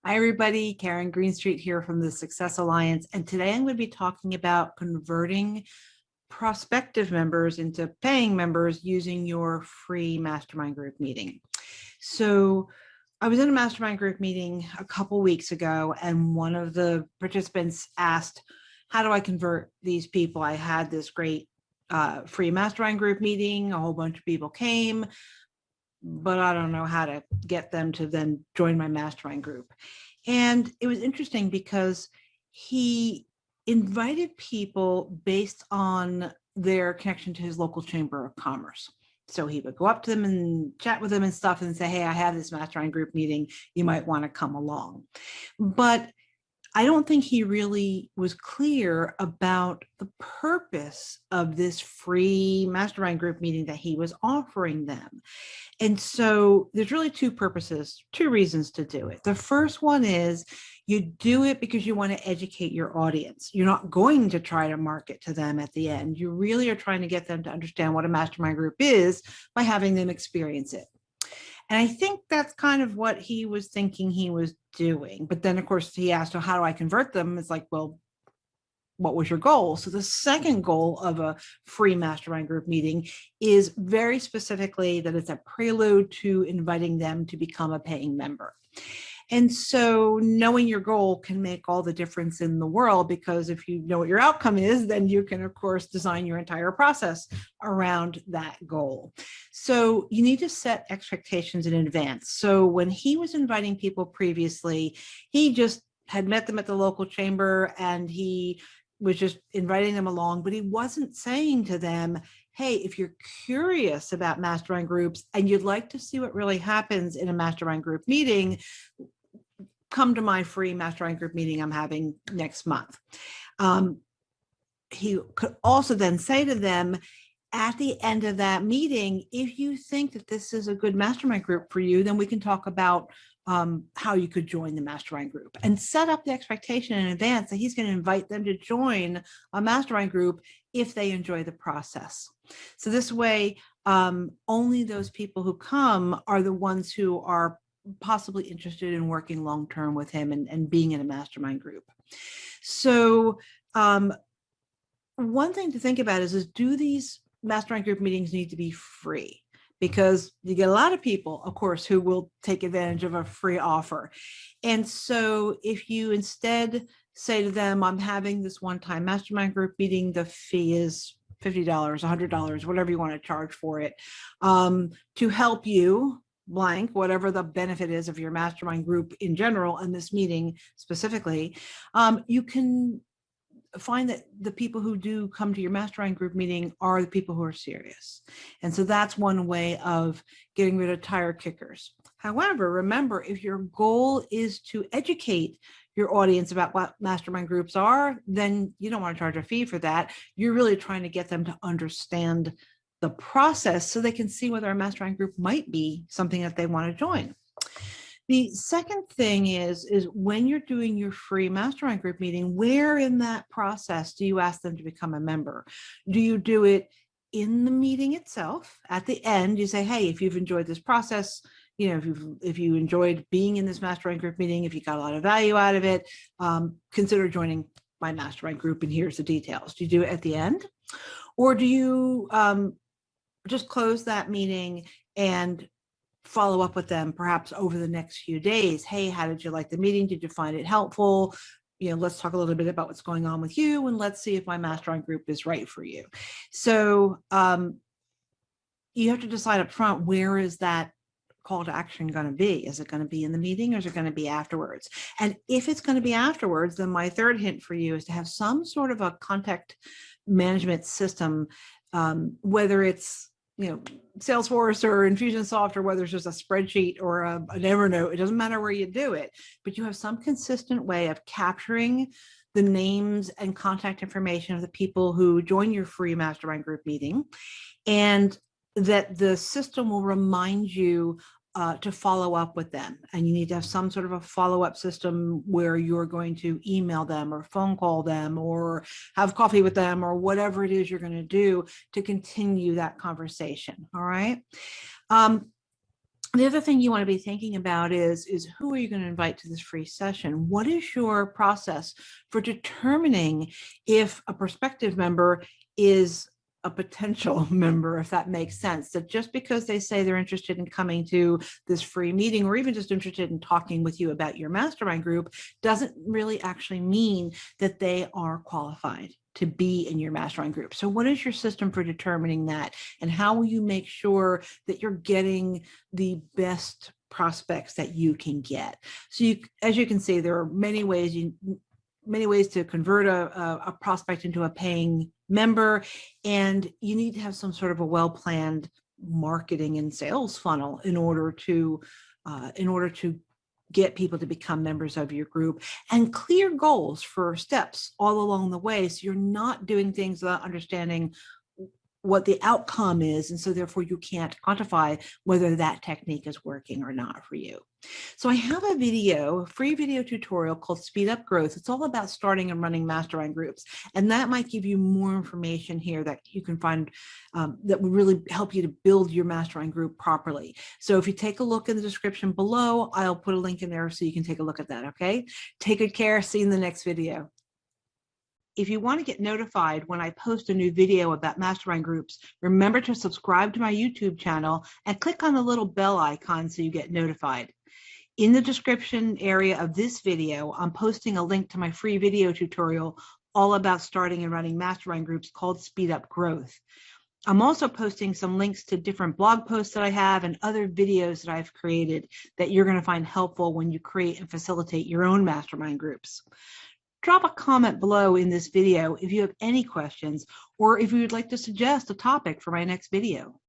Hi, everybody. Karen Greenstreet here from the Success Alliance. And today I'm going to be talking about converting prospective members into paying members using your free mastermind group meeting. So I was in a mastermind group meeting a couple weeks ago, and one of the participants asked, how do I convert these people? I had this great free mastermind group meeting. A whole bunch of people came, but I don't know how to get them to then join my mastermind group. And it was interesting because he invited people based on their connection to his local chamber of commerce. So he would go up to them and chat with them and stuff and say, hey, I have this mastermind group meeting. You might want to come along. But I don't think he really was clear about the purpose of this free mastermind group meeting that he was offering them. And so there's really two reasons to do it. The first one is you do it because you want to educate your audience. You're not going to try to market to them at the end. You really are trying to get them to understand what a mastermind group is by having them experience it. And I think that's kind of what he was thinking he was doing. But then, of course, he asked, well, how do I convert them? It's like, well, what was your goal? So the second goal of a free mastermind group meeting is very specifically that it's a prelude to inviting them to become a paying member. And so knowing your goal can make all the difference in the world, because if you know what your outcome is, then you can, of course, design your entire process around that goal. So you need to set expectations in advance. So when he was inviting people previously, he just had met them at the local chamber and he was just inviting them along, but he wasn't saying to them, hey, if you're curious about mastermind groups and you'd like to see what really happens in a mastermind group meeting, come to my free mastermind group meeting I'm having next month. He could also then say to them at the end of that meeting, if you think that this is a good mastermind group for you, then we can talk about how you could join the mastermind group, and set up the expectation in advance that he's going to invite them to join a mastermind group if they enjoy the process. So this way, only those people who come are the ones who are possibly interested in working long-term with him and being in a mastermind group. So one thing to think about is do these mastermind group meetings need to be free? Because you get a lot of people, of course, who will take advantage of a free offer. And so if you instead say to them, I'm having this one-time mastermind group meeting, the fee is $50, $100, whatever you want to charge for it, to help you blank, whatever the benefit is of your mastermind group in general, and this meeting specifically, you can find that the people who do come to your mastermind group meeting are the people who are serious. And so that's one way of getting rid of tire kickers. However, remember, if your goal is to educate your audience about what mastermind groups are, then you don't want to charge a fee for that. You're really trying to get them to understand the process so they can see whether a mastermind group might be something that they want to join. The second thing is when you're doing your free mastermind group meeting, where in that process do you ask them to become a member? Do you do it in the meeting itself? At the end, you say, hey, if you've enjoyed this process, if you enjoyed being in this mastermind group meeting, if you got a lot of value out of it, consider joining my mastermind group, and here's the details. Do you do it at the end? Or do you just close that meeting and follow up with them perhaps over the next few days? Hey, how did you like the meeting? Did you find it helpful? Let's talk a little bit about what's going on with you, and let's see if my mastermind group is right for you. So you have to decide up front, where is that call to action going to be? Is it going to be in the meeting, or is it going to be afterwards? And if it's going to be afterwards, then my third hint for you is to have some sort of a contact management system, whether it's Salesforce or Infusionsoft, or whether it's just a spreadsheet or an Evernote. It doesn't matter where you do it, but you have some consistent way of capturing the names and contact information of the people who join your free mastermind group meeting, and that the system will remind you to follow up with them. And you need to have some sort of a follow-up system where you're going to email them or phone call them or have coffee with them or whatever it is you're going to do to continue that conversation. All right. The other thing you want to be thinking about is who are you going to invite to this free session? What is your process for determining if a prospective member is a potential member, if that makes sense? That just because they say they're interested in coming to this free meeting, or even just interested in talking with you about your mastermind group, doesn't really actually mean that they are qualified to be in your mastermind group. So what is your system for determining that? And how will you make sure that you're getting the best prospects that you can get? So as you can see, there are many ways to convert a prospect into a paying member, and you need to have some sort of a well-planned marketing and sales funnel in order to get people to become members of your group, and clear goals for steps all along the way, so you're not doing things without understanding what the outcome is, and so therefore you can't quantify whether that technique is working or not for you. So I have a free video tutorial called Speed Up Growth. It's all about starting and running mastermind groups, and that might give you more information here that you can find that will really help you to build your mastermind group properly. So if you take a look in the description below, I'll put a link in there so you can take a look at that, okay? Take good care. See you in the next video. If you want to get notified when I post a new video about mastermind groups, remember to subscribe to my YouTube channel and click on the little bell icon so you get notified. In the description area of this video, I'm posting a link to my free video tutorial all about starting and running mastermind groups called Speed Up Growth. I'm also posting some links to different blog posts that I have and other videos that I've created that you're going to find helpful when you create and facilitate your own mastermind groups. Drop a comment below in this video if you have any questions, or if you would like to suggest a topic for my next video.